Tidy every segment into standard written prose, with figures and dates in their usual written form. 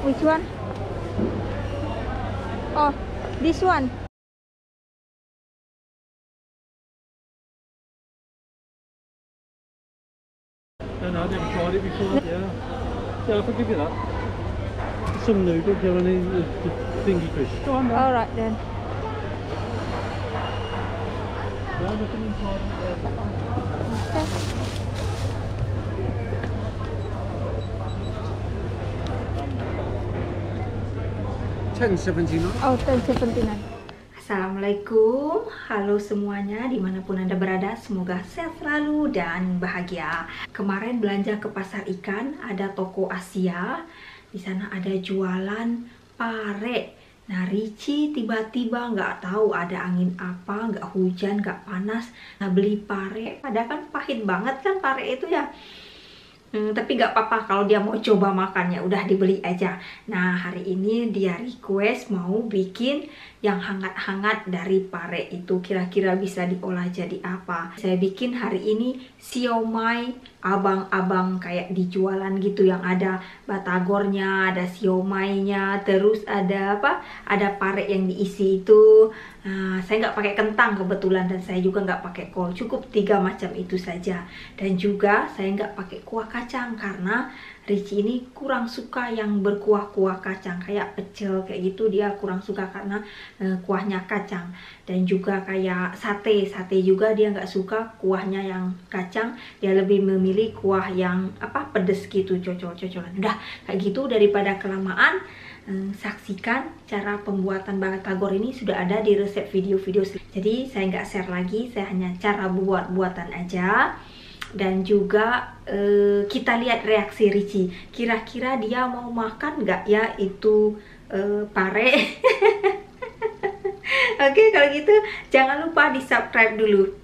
Which one? Oh, this one. No, I've never tried it before. Yeah. Yeah, I'll give you that. Some noodles, you know, the thingy crisp. Go on, then. All right then. No, nothing inside there. Okay. $10.79. Oh, 10.79. Assalamualaikum, halo semuanya dimanapun Anda berada, semoga sehat selalu dan bahagia. Kemarin belanja ke pasar ikan, ada toko Asia, di sana ada jualan pare. Nah, Ricci tiba-tiba nggak tahu ada angin apa, nggak hujan, nggak panas. Nah, beli pare, padahal kan pahit banget kan pare itu ya. Tapi nggak apa-apa kalau dia mau coba makannya, udah dibeli aja. Nah, hari ini dia request mau bikin yang hangat-hangat dari pare itu. Kira-kira bisa diolah jadi apa? Saya bikin hari ini siomay abang-abang kayak di jualan gitu, yang ada batagornya, ada siomaynya, terus ada apa? Ada pare yang diisi itu. Nah, saya nggak pakai kentang kebetulan, dan saya juga nggak pakai kol, cukup 3 macam itu saja. Dan juga saya nggak pakai kuah kacang karena Ricci ini kurang suka yang berkuah-kuah kacang, kayak pecel kayak gitu dia kurang suka karena kuahnya kacang. Dan juga kayak sate juga dia nggak suka kuahnya yang kacang, dia lebih memilih kuah yang apa, pedes gitu, cocol-cocolan. Udah kayak gitu, daripada kelamaan, saksikan cara pembuatan batagor ini sudah ada di resep video-video. Jadi saya nggak share lagi, saya hanya cara buatan aja. Dan juga kita lihat reaksi Ricci, kira-kira dia mau makan nggak ya itu pare. Oke, kalau gitu jangan lupa di subscribe dulu.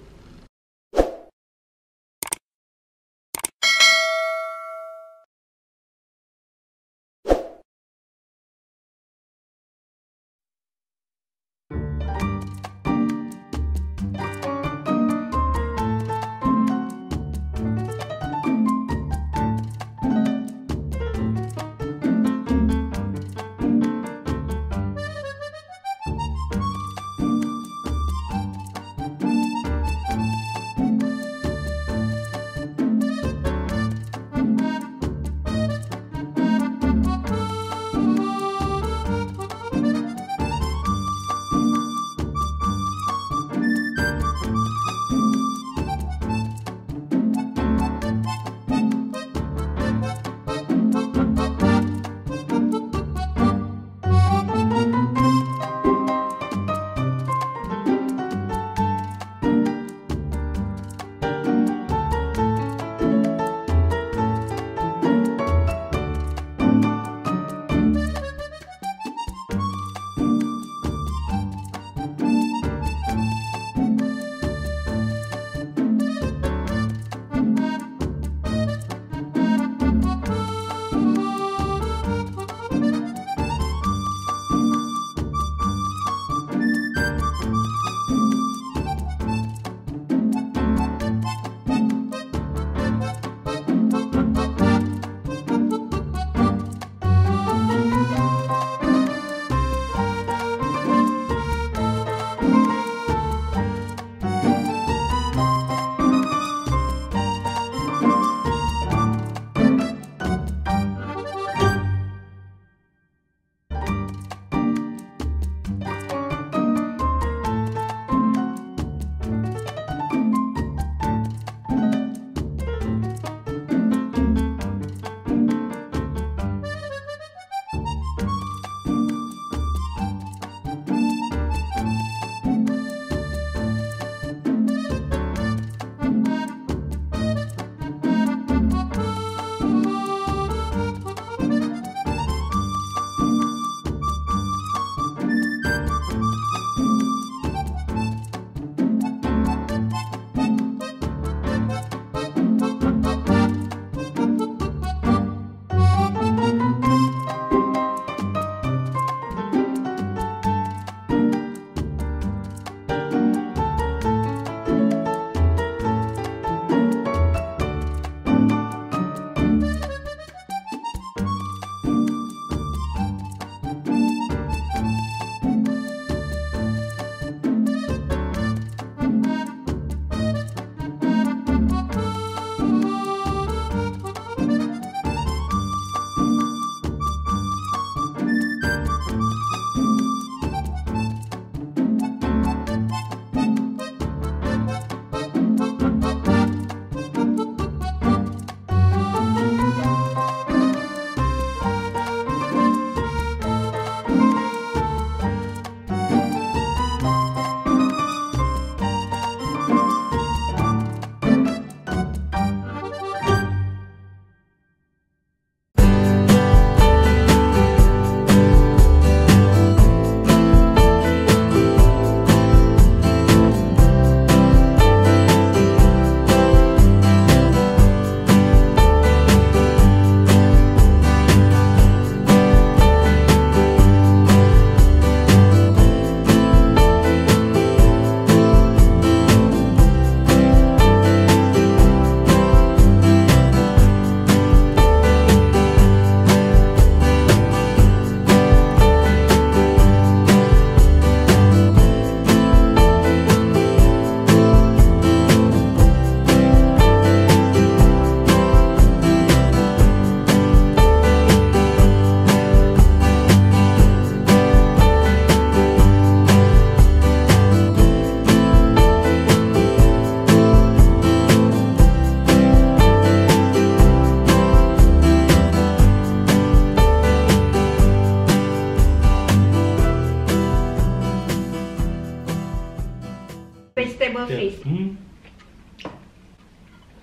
fish. Mm.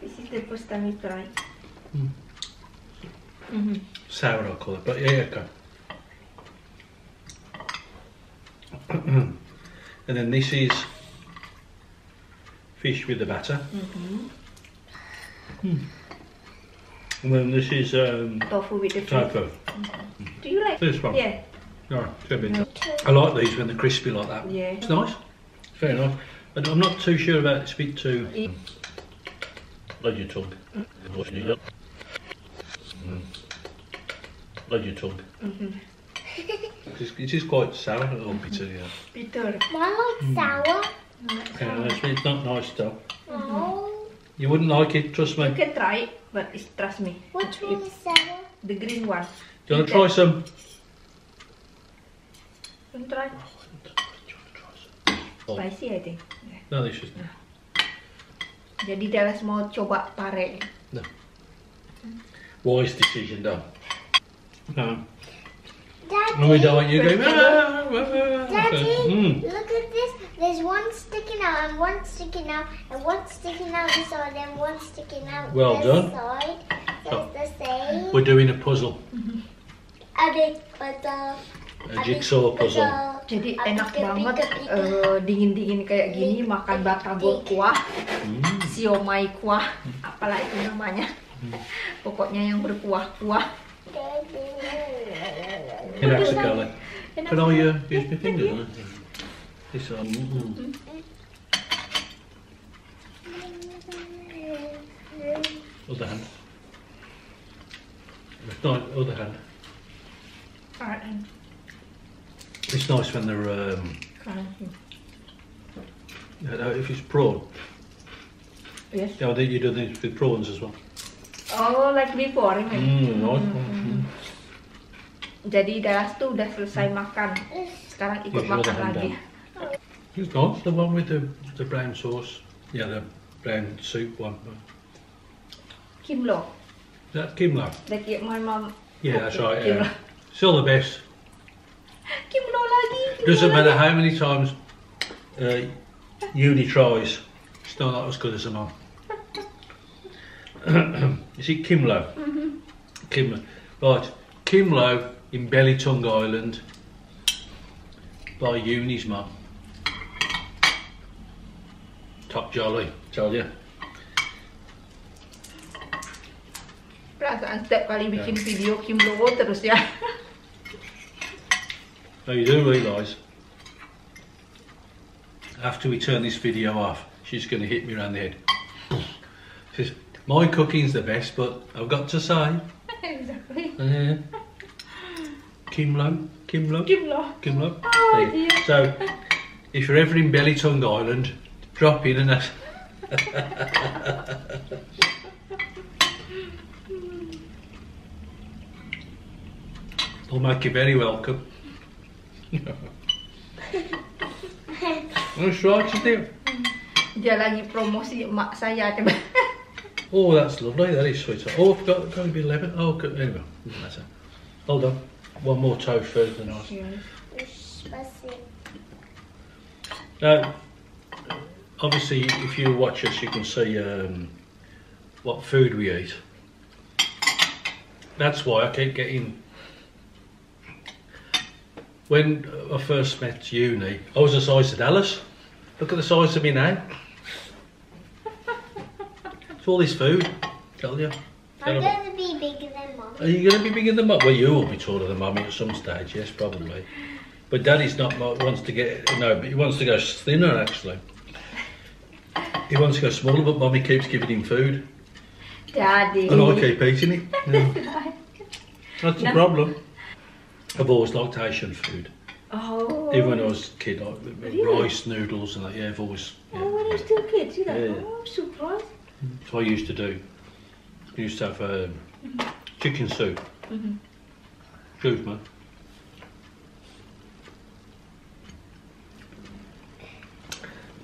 This is the first time we try. Sour, I call it, but yeah, okay. And then this is fish with the batter. And then this is Tofu with the fish. tofu. Do you like This one? Yeah. Alright, it's a bit. I like these when they're crispy like that. Yeah. It's nice. It's very nice. But I'm not too sure about it. It's a bit too. Like your tongue. Like your tongue. It is quite sour, a little bitter, yeah. Bitter. I like sour. It's not nice stuff. No. You wouldn't like it, trust me. You can try it, but trust me. Which one is sour? The green one. Do you want to try some? You want to try? Oh. Spicy, I think. Yeah. No, this is. Jadi Dallas mau coba pare. No. Wise decision, though. No. Daddy, No, we don't. You go. Daddy, look at this. There's one sticking out and one sticking out and one sticking out this side and one sticking out Well this done. side. So it's the same. We're doing a puzzle, A big puzzle. a jigsaw puzzle. Jadi enak banget dingin-dingin kayak gini makan batagor kuah, siomay kuah, apalah itu namanya. Pokoknya yang berkuah-kuah. Enak sekali. Can I use my finger? This one. Other hand. No, other hand. It's nice when they're if it's prawn. Yes. Yeah, you do this with prawns as well. Oh, like before, Nice. Jadi Dallas tuh udah selesai makan. Sekarang ikut Use your other makan hand lagi. down. It's nice, the one with the brown sauce. Yeah, the brown soup one. Kimlo. Is that kimlo? Like my mom. Yeah, that's right. Kimlo. Still the best. Kimlo lagi. Kimlo Doesn't lagi. matter how many times Uni tries, it's not as good as the mum. You see Kimlo? Kimlo. Right, Kimlo in Belitung Island by Uni's mum. Top jolly, tell you. Perasaan setiap kali bikin video Kimlo terus ya. Now you do realise, after we turn this video off, she's going to hit me around the head. She says, my cooking's the best, but I've got to say, Exactly. Kimlo. Kimlo. Oh, There you go. So, if you're ever in Belitung Island, drop in and ask. I'll make you very welcome. That's right, isn't it? Dia lagi promosi emak saya coba. Oh, that's lovely. That is sweet. Oh, I've got a bit of lemon. Oh, good. Anyway, doesn't matter. Hold on. One more tofu than I. Now, obviously, if you watch us, you can see what food we eat. That's why I keep getting. When I first met Uni, I was the size of Dallas. Look at the size of me now. It's all this food, tell you. I'm going to be bigger than Mum. Are you going to be bigger than Mum? Well, you will be taller than Mummy at some stage, yes, probably. But Daddy's not wants to get but he wants to go thinner actually. He wants to go smaller, but Mummy keeps giving him food, Daddy. and I keep eating it. Yeah. That's the problem. I've always liked Asian food. Oh. Even when I was a kid, like Really? rice, noodles, and that. Yeah, I've always. Yeah. Oh, when you're still kids, you know. Yeah. Oh, I'm surprised. That's what I used to do. I used to have chicken soup. Good, man.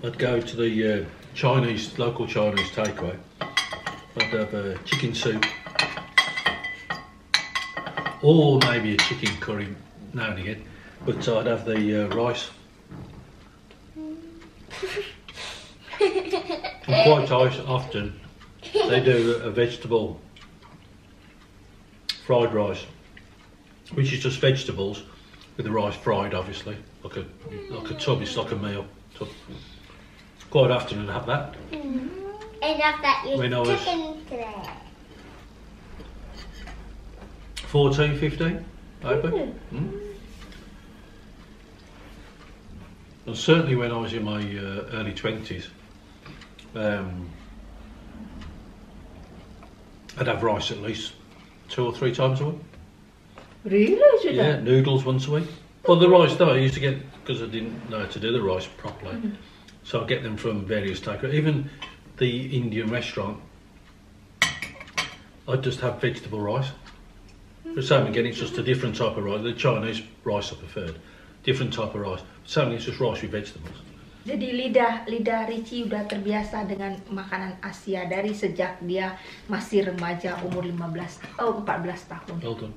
I'd go to the local Chinese takeaway. I'd have chicken soup, or maybe a chicken curry now and again. But I'd have the rice. And quite often they do a vegetable fried rice, which is just vegetables with the rice fried, obviously, like a tub. It's like a meal. So quite often I'd have that. And after that, you chicken today. 14, 15, maybe. And certainly when I was in my early 20s, I'd have rice at least 2 or 3 times a week. Really? Yeah, noodles once a week. Well, the rice though, I used to get, because I didn't know how to do the rice properly, so I get them from various takeaways. Even the Indian restaurant, I'd just have vegetable rice. The same again, it's just a different type of rice. The Chinese rice I preferred, different type of rice. Same, it's just rice with vegetables. Jadi lidah Richie udah terbiasa dengan makanan Asia dari sejak dia masih remaja umur 14 tahun. Well done.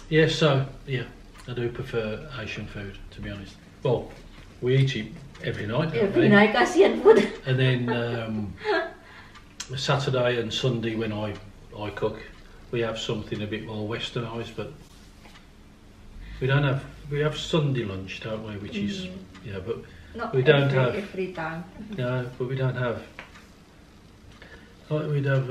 Yeah, so yeah, I do prefer Asian food, to be honest. Well, we eat it every night. Every night Asian food. And then Saturday and Sunday when I cook, we have something a bit more westernised, but we have Sunday lunch, don't we? Which is but Not we don't have every time. no, but we don't have like we'd have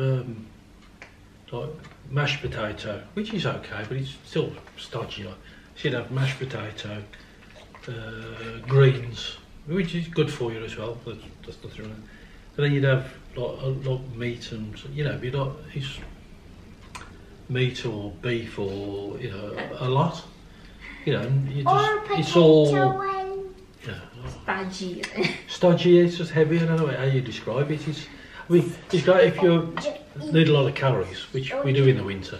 like mashed potato, which is okay, but it's still stodgy. Like you'd have mashed potato, greens, which is good for you as well. That's nothing wrong. And then you'd have like meat and you'd like it's meat or beef or a lot. And you just, it's all Stodgy. stodgy. It's just heavy. I don't know how you describe it. It's great if you need a lot of calories, which we do in the winter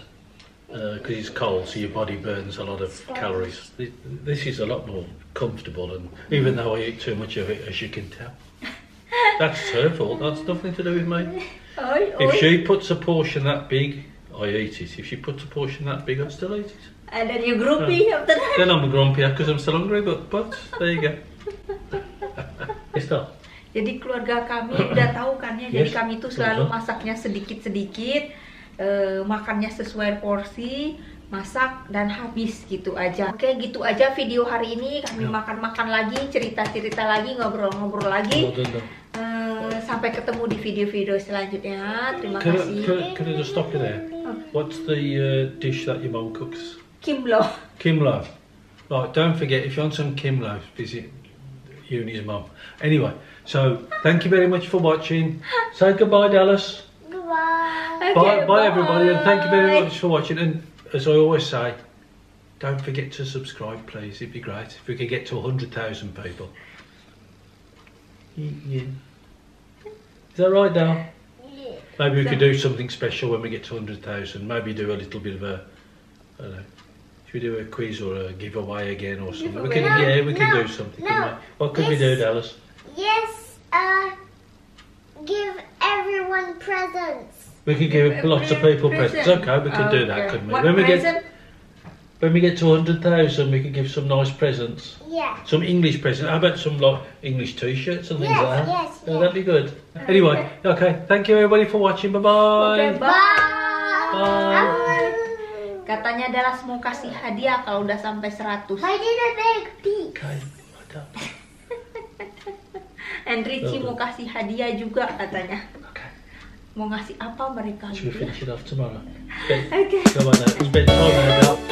because it's cold, so your body burns a lot of calories. This is a lot more comfortable, and even though I eat too much of it, as you can tell, that's her fault. That's nothing to do with me. If she puts a portion that big, I eat it. If she puts a portion that big, I still eat it. And then you grumpy after that. Then I'm grumpy because I'm still hungry, but there you go. Stop. Jadi keluarga kami udah tahu kan ya, jadi Yes, kami tuh selalu masaknya sedikit-sedikit, makannya sesuai porsi, masak dan habis gitu aja. Oke, gitu aja video hari ini. Kami makan-makan lagi, cerita-cerita lagi, ngobrol-ngobrol lagi. Sampai ketemu di video-video selanjutnya. Terima kasih. Can I just stop you there? What's the dish that your mum cooks? Kimlo. Kimlo. Right, don't forget, if you want some kimlo, visit Yuni's mum. Anyway, so thank you very much for watching. Say goodbye, Dallas. Goodbye. Okay, Bye everybody, and thank you very much for watching. And as I always say, don't forget to subscribe, please. It'd be great if we could get to 100,000 people. Yeah. Is that right, Dal? Yeah. Maybe we could do something special when we get to 100,000. Maybe do a little bit of a, I don't know. Should we do a quiz or a giveaway again or something? We can do something. What could we do, Dallas? Yes, give everyone presents. We could give lots of people presents. Okay, we can do that, couldn't we? What When we get to 100,000, we can give some nice presents. Yeah. Some English presents. How about some like English T-shirts and things like that? Yes. That'd be good. Anyway, okay. Thank you everybody for watching. Bye bye. Okay, bye. Bye. Katanya Dallas mau kasih hadiah kalau udah sampai 100. I did a big piece. Okay. And Richie mau kasih hadiah juga katanya. Okay. Mau ngasih apa mereka? Should we finish it off tomorrow? Okay. Come on now. It's bedtime now.